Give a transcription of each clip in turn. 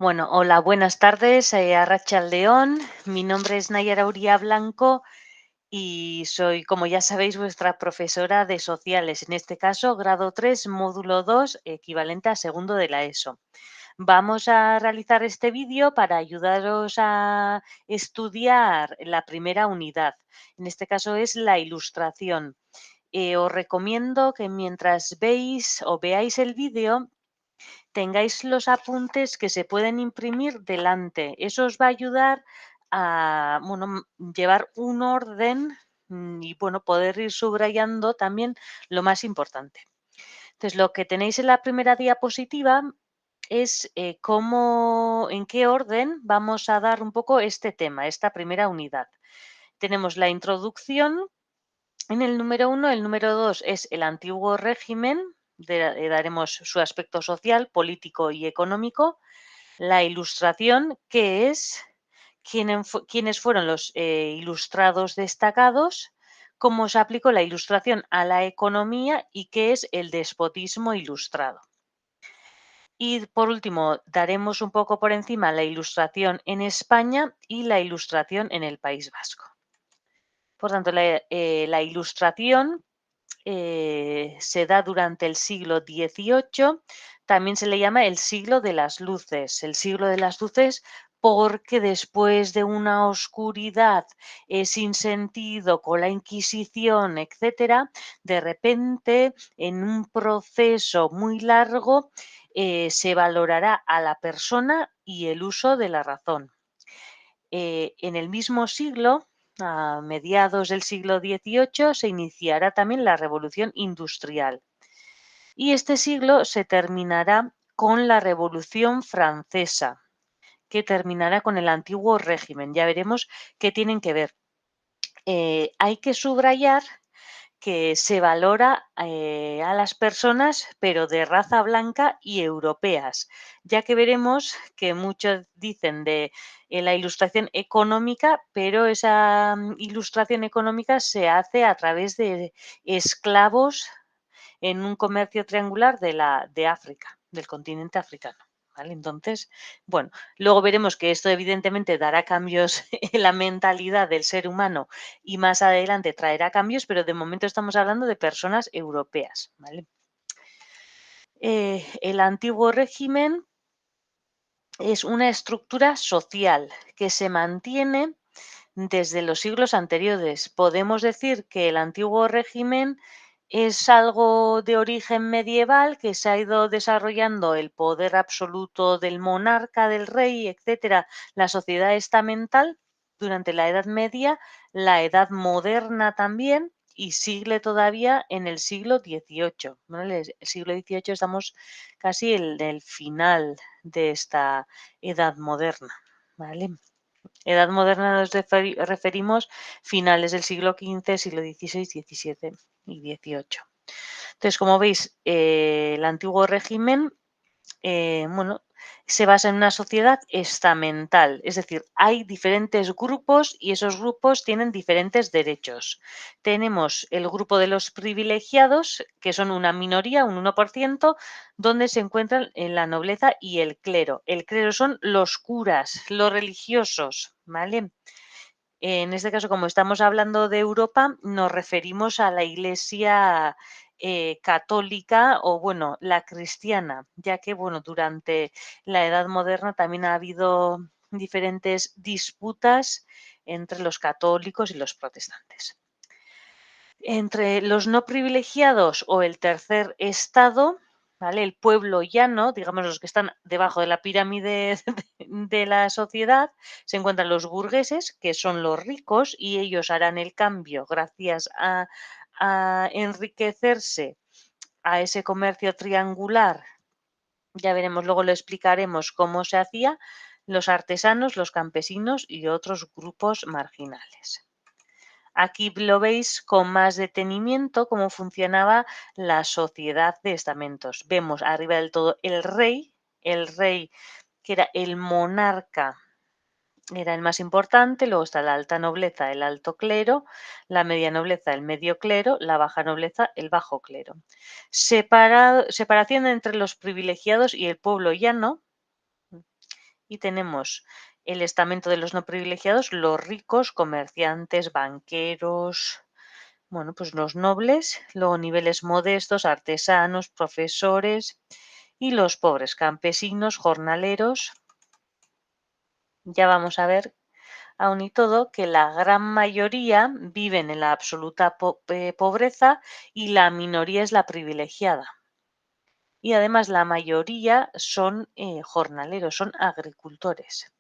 Bueno, hola, buenas tardes, Arratsaldeon. Mi nombre es Nayara Uría Blanco y soy, como ya sabéis, vuestra profesora de sociales, en este caso, grado 3, módulo 2, equivalente a segundo de la ESO. Vamos a realizar este vídeo para ayudaros a estudiar la primera unidad. En este caso es la ilustración. Os recomiendo que mientras veis o veáis el vídeo, tengáis los apuntes que se pueden imprimir delante. Eso os va a ayudar a llevar un orden y poder ir subrayando también lo más importante. Entonces, lo que tenéis en la primera diapositiva es en qué orden vamos a dar un poco este tema, esta primera unidad. Tenemos la introducción en el número 1, el número 2 es el antiguo régimen, daremos su aspecto social, político y económico. La ilustración, que es quiénes fueron los ilustrados destacados, cómo se aplicó la ilustración a la economía y qué es el despotismo ilustrado. Y por último, daremos un poco por encima la ilustración en España y la ilustración en el País Vasco. Por tanto, la ilustración se da durante el siglo XVIII, también se le llama el siglo de las luces. El siglo de las luces porque después de una oscuridad sin sentido con la Inquisición, etcétera, de repente en un proceso muy largo se valorará a la persona y el uso de la razón. En el mismo siglo, a mediados del siglo XVIII, se iniciará también la Revolución Industrial. Y este siglo se terminará con la Revolución Francesa, que terminará con el antiguo régimen. Ya veremos qué tienen que ver. Hay que subrayar que se valora a las personas, pero de raza blanca y europeas, ya que veremos que muchos dicen de la ilustración económica, pero esa ilustración económica se hace a través de esclavos en un comercio triangular de África, del continente africano. ¿Vale? Entonces, luego veremos que esto evidentemente dará cambios en la mentalidad del ser humano y más adelante traerá cambios, pero de momento estamos hablando de personas europeas. ¿Vale? El antiguo régimen es una estructura social que se mantiene desde los siglos anteriores. Podemos decir que el antiguo régimen es algo de origen medieval que se ha ido desarrollando el poder absoluto del monarca, del rey, etcétera, la sociedad estamental durante la Edad Media, la Edad Moderna también y sigue todavía en el siglo XVIII. ¿Vale? El siglo XVIII estamos casi en el final de esta Edad Moderna. ¿Vale? Edad moderna nos referimos finales del siglo XV, siglo XVI, XVII y XVIII. Entonces, como veis, el antiguo régimen se basa en una sociedad estamental, es decir, hay diferentes grupos y esos grupos tienen diferentes derechos. Tenemos el grupo de los privilegiados, que son una minoría, un 1%, donde se encuentran en la nobleza y el clero. El clero son los curas, los religiosos, ¿vale? En este caso, como estamos hablando de Europa, nos referimos a la Iglesia católica o, la cristiana, ya que, durante la Edad Moderna también ha habido diferentes disputas entre los católicos y los protestantes. Entre los no privilegiados o el tercer estado, ¿vale? El pueblo llano, digamos los que están debajo de la pirámide de la sociedad, se encuentran los burgueses, que son los ricos, y ellos harán el cambio gracias a enriquecerse a ese comercio triangular. Ya veremos, luego lo explicaremos cómo se hacía, los artesanos, los campesinos y otros grupos marginales. Aquí lo veis con más detenimiento cómo funcionaba la sociedad de estamentos. Vemos arriba del todo el rey que era el monarca, era el más importante, luego está la alta nobleza, el alto clero, la media nobleza, el medio clero, la baja nobleza, el bajo clero. Separación entre los privilegiados y el pueblo llano. Y tenemos el estamento de los no privilegiados, los ricos, comerciantes, banqueros, bueno, pues los nobles, luego niveles modestos, artesanos, profesores y los pobres, campesinos, jornaleros. Ya vamos a ver, aun y todo, que la gran mayoría viven en la absoluta pobreza y la minoría es la privilegiada. Y además la mayoría son jornaleros, son agricultores.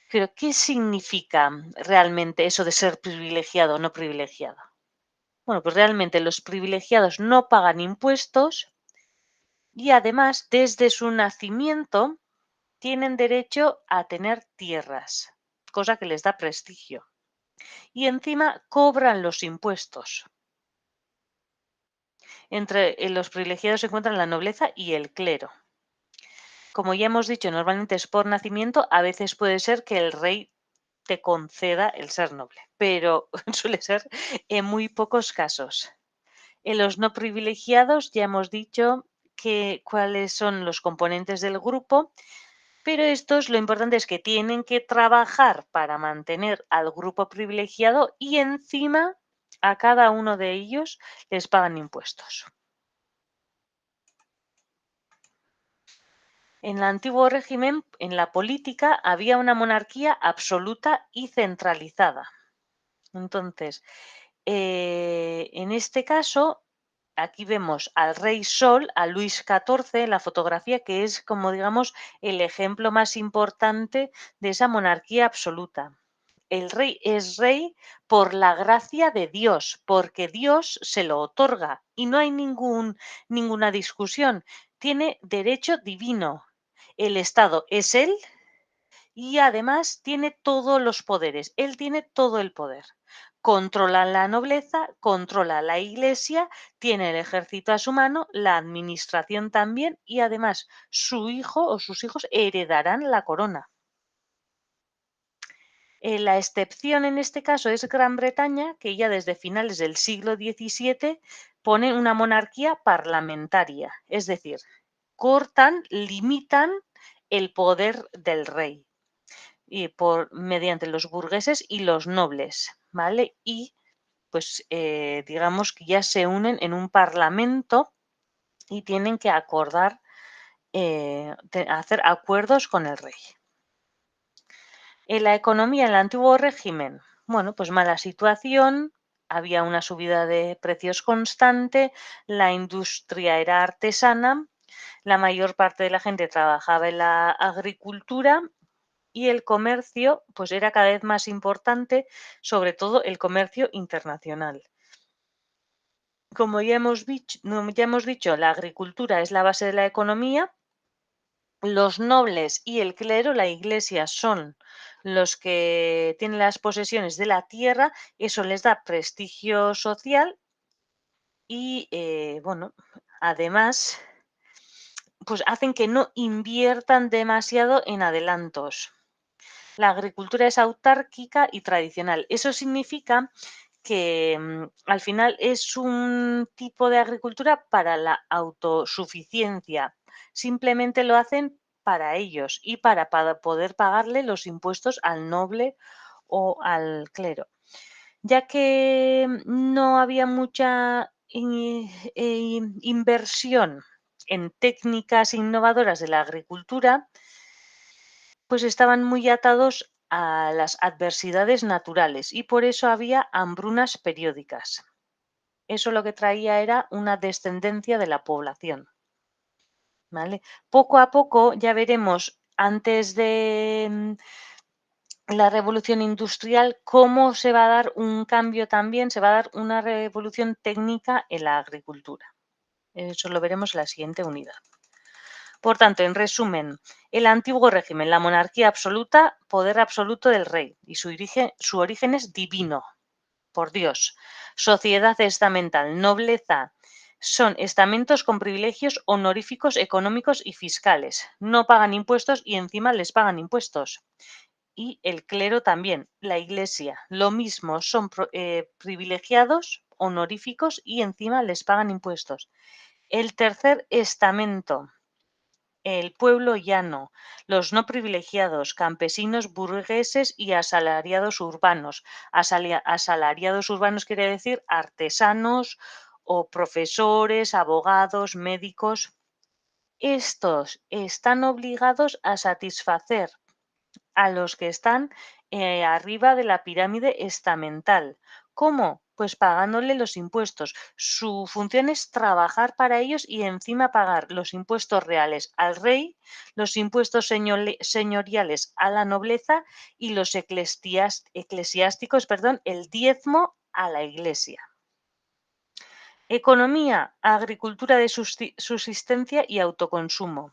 Pero, ¿qué significa realmente eso de ser privilegiado o no privilegiado? Bueno, pues realmente los privilegiados no pagan impuestos y además desde su nacimiento tienen derecho a tener tierras, cosa que les da prestigio. Y encima cobran los impuestos. Entre los privilegiados se encuentran la nobleza y el clero. Como ya hemos dicho, normalmente es por nacimiento, a veces puede ser que el rey te conceda el ser noble, pero suele ser en muy pocos casos. En los no privilegiados ya hemos dicho cuáles son los componentes del grupo, pero estos lo importante es que tienen que trabajar para mantener al grupo privilegiado y encima a cada uno de ellos les pagan impuestos. En el antiguo régimen, en la política, había una monarquía absoluta y centralizada. Entonces, en este caso, aquí vemos al rey Sol, a Luis XIV, en la fotografía, que es como digamos el ejemplo más importante de esa monarquía absoluta. El rey es rey por la gracia de Dios, porque Dios se lo otorga y no hay ninguna discusión. Tiene derecho divino. El Estado es él y además tiene todos los poderes. Él tiene todo el poder. Controla la nobleza, controla la iglesia, tiene el ejército a su mano, la administración también y además su hijo o sus hijos heredarán la corona. La excepción en este caso es Gran Bretaña, que ya desde finales del siglo XVII pone una monarquía parlamentaria, es decir, limitan el poder del rey y mediante los burgueses y los nobles, ¿vale? Y pues digamos que ya se unen en un parlamento y tienen que acordar, hacer acuerdos con el rey. En la economía, en el antiguo régimen, bueno, pues mala situación, había una subida de precios constante, la industria era artesana, la mayor parte de la gente trabajaba en la agricultura y el comercio pues era cada vez más importante, sobre todo el comercio internacional. Como ya hemos dicho, la agricultura es la base de la economía. Los nobles y el clero, la iglesia, son los que tienen las posesiones de la tierra, eso les da prestigio social y, bueno, además, pues hacen que no inviertan demasiado en adelantos. La agricultura es autárquica y tradicional. Eso significa que al final es un tipo de agricultura para la autosuficiencia. Simplemente lo hacen para ellos y para poder pagarle los impuestos al noble o al clero. Ya que no había mucha inversión en técnicas innovadoras de la agricultura, pues estaban muy atados a las adversidades naturales y por eso había hambrunas periódicas. Eso lo que traía era una descendencia de la población. ¿Vale? Poco a poco, ya veremos, antes de la revolución industrial, cómo se va a dar un cambio también, se va a dar una revolución técnica en la agricultura. Eso lo veremos en la siguiente unidad. Por tanto, en resumen, el antiguo régimen, la monarquía absoluta, poder absoluto del rey y su origen es divino, por Dios. Sociedad estamental, nobleza, son estamentos con privilegios honoríficos, económicos y fiscales. No pagan impuestos y encima les pagan impuestos. Y el clero también, la iglesia, lo mismo, son privilegiados, honoríficos y encima les pagan impuestos. El tercer estamento, el pueblo llano, los no privilegiados, campesinos, burgueses y asalariados urbanos. Asalariados urbanos quiere decir artesanos o profesores, abogados, médicos. Estos están obligados a satisfacer a los que están arriba de la pirámide estamental. ¿Cómo? Pues pagándole los impuestos. Su función es trabajar para ellos y encima pagar los impuestos reales al rey, los impuestos señoriales a la nobleza y los eclesiásticos, perdón, el diezmo a la iglesia. Economía, agricultura de subsistencia y autoconsumo.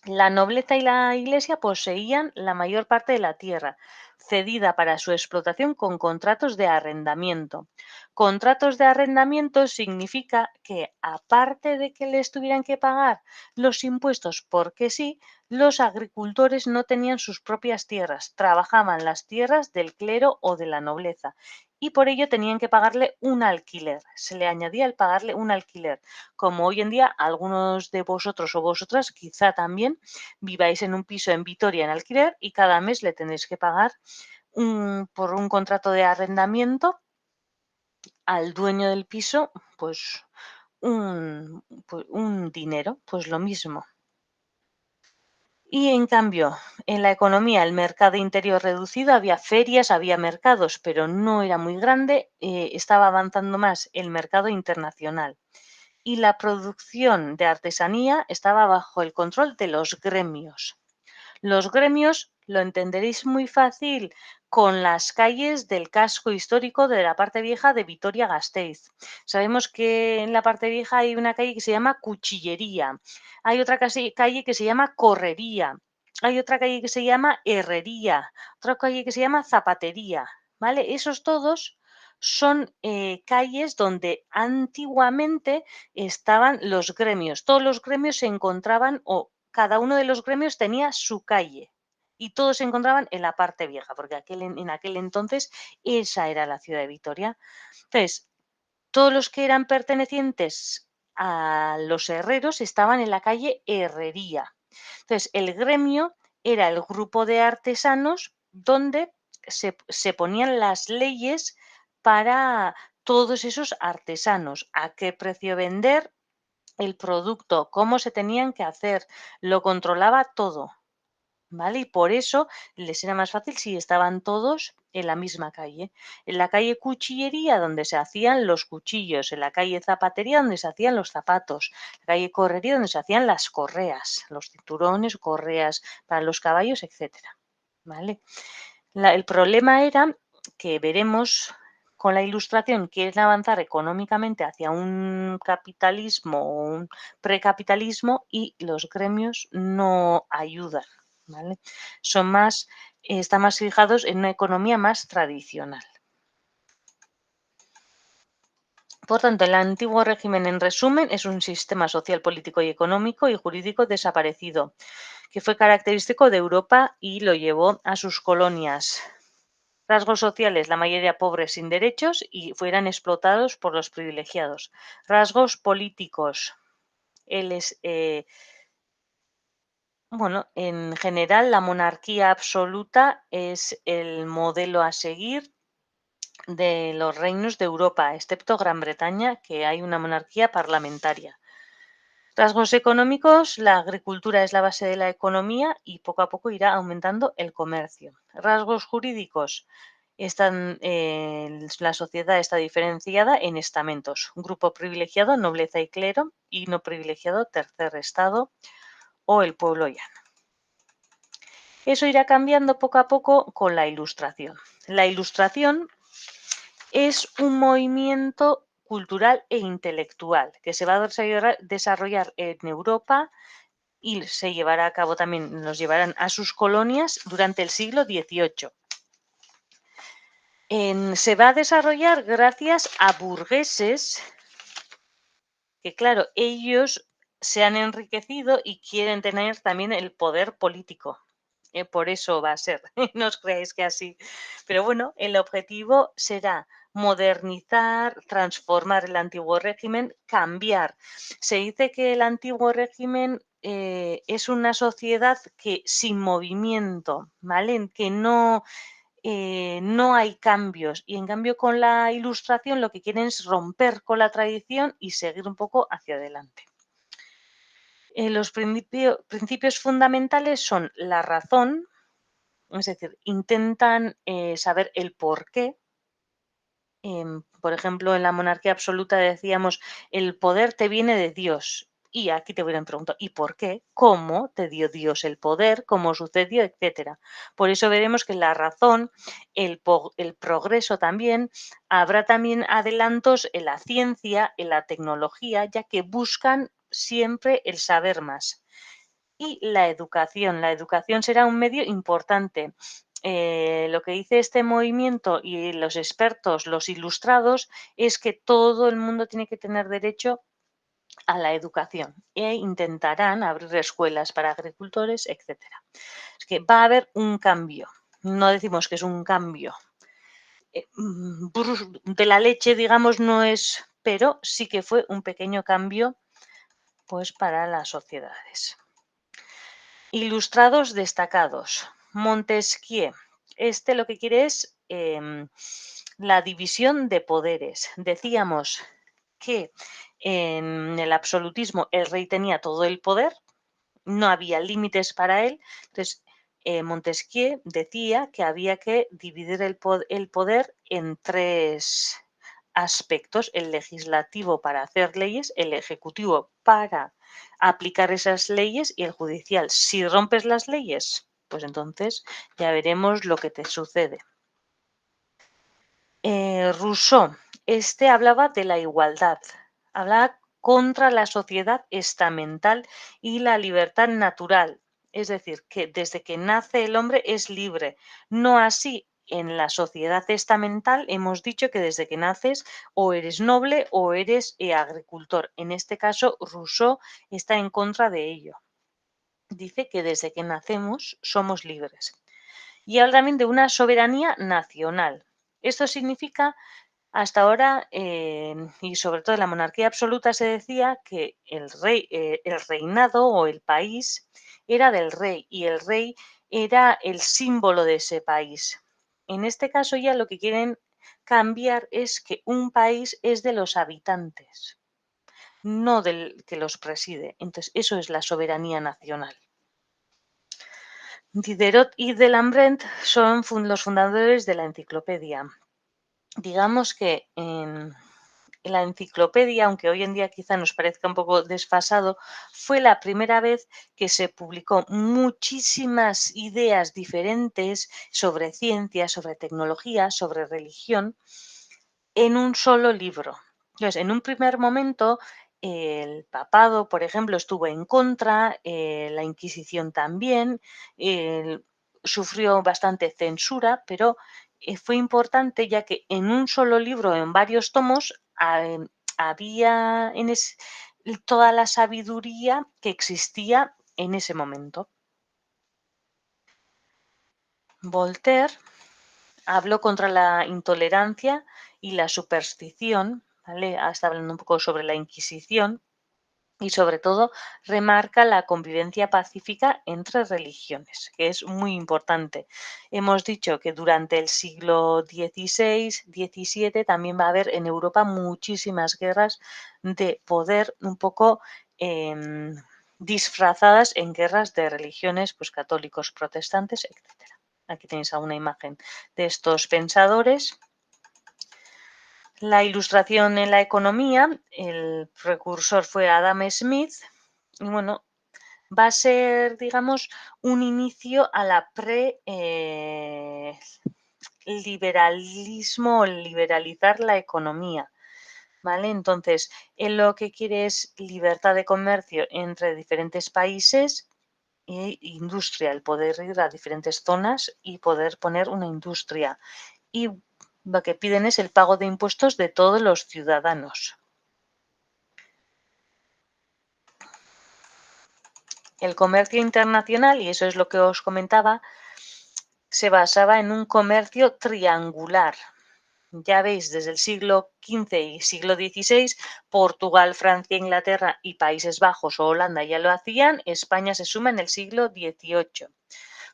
La nobleza y la Iglesia poseían la mayor parte de la tierra, cedida para su explotación con contratos de arrendamiento. Contratos de arrendamiento significa que, aparte de que les tuvieran que pagar los impuestos porque sí, los agricultores no tenían sus propias tierras, trabajaban las tierras del clero o de la nobleza y por ello tenían que pagarle un alquiler. Se le añadía el pagarle un alquiler, como hoy en día algunos de vosotros o vosotras quizá también viváis en un piso en Vitoria en alquiler y cada mes le tenéis que pagar por un contrato de arrendamiento al dueño del piso, pues un dinero, pues lo mismo. Y en cambio, en la economía, el mercado interior reducido, había ferias, había mercados, pero no era muy grande, estaba avanzando más el mercado internacional. Y la producción de artesanía estaba bajo el control de los gremios. Los gremios lo entenderéis muy fácil con las calles del casco histórico de la parte vieja de Vitoria-Gasteiz. Sabemos que en la parte vieja hay una calle que se llama Cuchillería, hay otra calle que se llama Correría, hay otra calle que se llama Herrería, otra calle que se llama Zapatería, ¿vale? Esos todos son calles donde antiguamente estaban los gremios. Todos los gremios se encontraban o cada uno de los gremios tenía su calle y todos se encontraban en la parte vieja, porque en aquel entonces esa era la ciudad de Vitoria. Entonces, todos los que eran pertenecientes a los herreros estaban en la calle Herrería. Entonces, el gremio era el grupo de artesanos donde se ponían las leyes para todos esos artesanos, a qué precio vender el producto, cómo se tenían que hacer, lo controlaba todo, ¿vale? Y por eso les era más fácil si estaban todos en la misma calle. En la calle Cuchillería, donde se hacían los cuchillos, en la calle Zapatería, donde se hacían los zapatos, la calle Correría, donde se hacían las correas, los cinturones, correas para los caballos, etcétera, ¿vale? El problema era que veremos con la Ilustración quieren avanzar económicamente hacia un capitalismo o un precapitalismo y los gremios no ayudan, ¿vale? Están más fijados en una economía más tradicional. Por tanto, el antiguo régimen, en resumen, es un sistema social, político y económico y jurídico desaparecido, que fue característico de Europa y lo llevó a sus colonias. Rasgos sociales, la mayoría pobres sin derechos y fueran explotados por los privilegiados. Rasgos políticos, bueno, en general la monarquía absoluta es el modelo a seguir de los reinos de Europa, excepto Gran Bretaña, que hay una monarquía parlamentaria. Rasgos económicos, la agricultura es la base de la economía y poco a poco irá aumentando el comercio. Rasgos jurídicos, la sociedad está diferenciada en estamentos: grupo privilegiado, nobleza y clero, y no privilegiado, tercer estado o el pueblo llano. Eso irá cambiando poco a poco con la Ilustración. La Ilustración es un movimiento cultural e intelectual que se va a desarrollar en Europa y se llevará a cabo también, nos llevarán a sus colonias durante el siglo XVIII. Se va a desarrollar gracias a burgueses que, claro, ellos se han enriquecido y quieren tener también el poder político. Por eso va a ser, no os creáis que así. Pero bueno, el objetivo será modernizar, transformar el antiguo régimen, cambiar. Se dice que el antiguo régimen es una sociedad que sin movimiento, ¿vale? En que no hay cambios. Y en cambio con la Ilustración lo que quieren es romper con la tradición y seguir un poco hacia adelante. Los principios fundamentales son la razón, es decir, intentan saber el por qué. Por ejemplo, en la monarquía absoluta decíamos, el poder te viene de Dios. Y aquí te voy a preguntar, ¿y por qué? ¿Cómo te dio Dios el poder? ¿Cómo sucedió? Etcétera. Por eso veremos que la razón, el progreso también, habrá también adelantos en la ciencia, en la tecnología, ya que buscan siempre el saber más. Y la educación. La educación será un medio importante. Lo que dice este movimiento y los expertos, los ilustrados, es que todo el mundo tiene que tener derecho a la educación e intentarán abrir escuelas para agricultores, etcétera. Es que va a haber un cambio. No decimos que es un cambio de la leche, digamos, no es, pero sí que fue un pequeño cambio, pues, para las sociedades. Ilustrados destacados. Montesquieu. Este lo que quiere es la división de poderes. Decíamos que en el absolutismo el rey tenía todo el poder, no había límites para él. Entonces, Montesquieu decía que había que dividir el poder en tres aspectos: el legislativo para hacer leyes, el ejecutivo para aplicar esas leyes y el judicial. Si rompes las leyes, pues entonces ya veremos lo que te sucede. Rousseau, este hablaba de la igualdad, hablaba contra la sociedad estamental y la libertad natural. Es decir, que desde que nace el hombre es libre. No así en la sociedad estamental hemos dicho que desde que naces o eres noble o eres agricultor. En este caso, Rousseau está en contra de ello. Dice que desde que nacemos somos libres. Y habla también de una soberanía nacional. Esto significa, hasta ahora, y sobre todo en la monarquía absoluta, se decía que el reinado o el país era del rey y el rey era el símbolo de ese país. En este caso ya lo que quieren cambiar es que un país es de los habitantes, no del que los preside. Entonces, eso es la soberanía nacional. Diderot y Delambrent son los fundadores de la enciclopedia. Digamos que en la enciclopedia, aunque hoy en día quizá nos parezca un poco desfasado, fue la primera vez que se publicó muchísimas ideas diferentes sobre ciencia, sobre tecnología, sobre religión, en un solo libro. Entonces, en un primer momento, el papado, por ejemplo, estuvo en contra, la Inquisición también, sufrió bastante censura, pero fue importante ya que en un solo libro, en varios tomos, había toda la sabiduría que existía en ese momento. Voltaire habló contra la intolerancia y la superstición, ¿vale? Está hablando un poco sobre la Inquisición y sobre todo remarca la convivencia pacífica entre religiones, que es muy importante. Hemos dicho que durante el siglo XVI, XVII también va a haber en Europa muchísimas guerras de poder un poco disfrazadas en guerras de religiones, pues católicos, protestantes, etcétera. Aquí tenéis alguna imagen de estos pensadores. La ilustración en la economía, el precursor fue Adam Smith, y bueno, va a ser, digamos, un inicio a la liberalismo, liberalizar la economía, ¿vale? Entonces, él lo que quiere es libertad de comercio entre diferentes países e industria, el poder ir a diferentes zonas y poder poner una industria. Y lo que piden es el pago de impuestos de todos los ciudadanos. El comercio internacional, y eso es lo que os comentaba, se basaba en un comercio triangular, ya veis, desde el siglo XV y siglo XVI, Portugal, Francia, Inglaterra y Países Bajos o Holanda ya lo hacían, España se suma en el siglo XVIII.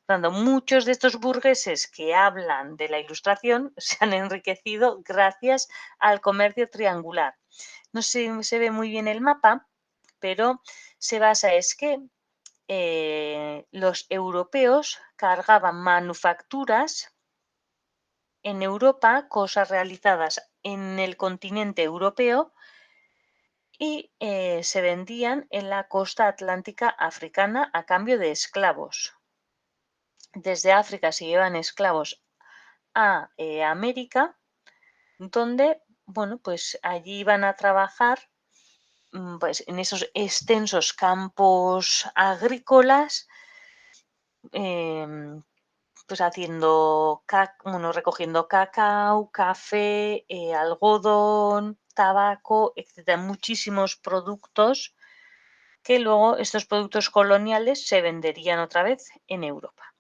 Cuando muchos de estos burgueses que hablan de la Ilustración se han enriquecido gracias al comercio triangular. No se ve muy bien el mapa, pero se basa es que los europeos cargaban manufacturas en Europa, cosas realizadas en el continente europeo y se vendían en la costa atlántica africana a cambio de esclavos. Desde África se llevan esclavos a América, donde, bueno, pues allí iban a trabajar pues, en esos extensos campos agrícolas, em, pues haciendo, bueno, recogiendo cacao, café, algodón, tabaco, etcétera, muchísimos productos que luego estos productos coloniales se venderían otra vez en Europa.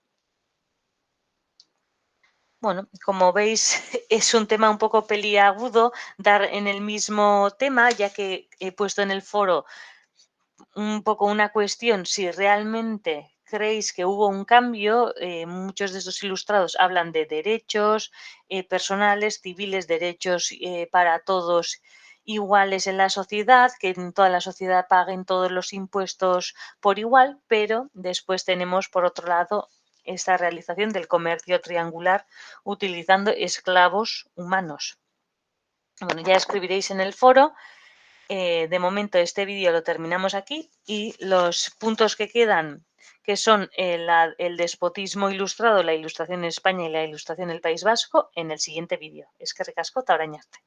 Bueno, como veis, es un tema un poco peliagudo dar en el mismo tema, ya que he puesto en el foro un poco una cuestión, si realmente creéis que hubo un cambio, muchos de estos ilustrados hablan de derechos personales, civiles, derechos para todos iguales en la sociedad, que en toda la sociedad paguen todos los impuestos por igual, pero después tenemos por otro lado esta realización del comercio triangular utilizando esclavos humanos. Bueno, ya escribiréis en el foro. De momento este vídeo lo terminamos aquí y los puntos que quedan, que son el despotismo ilustrado, la ilustración en España y la ilustración en el País Vasco, en el siguiente vídeo. Eskerrik asko eta orain arte.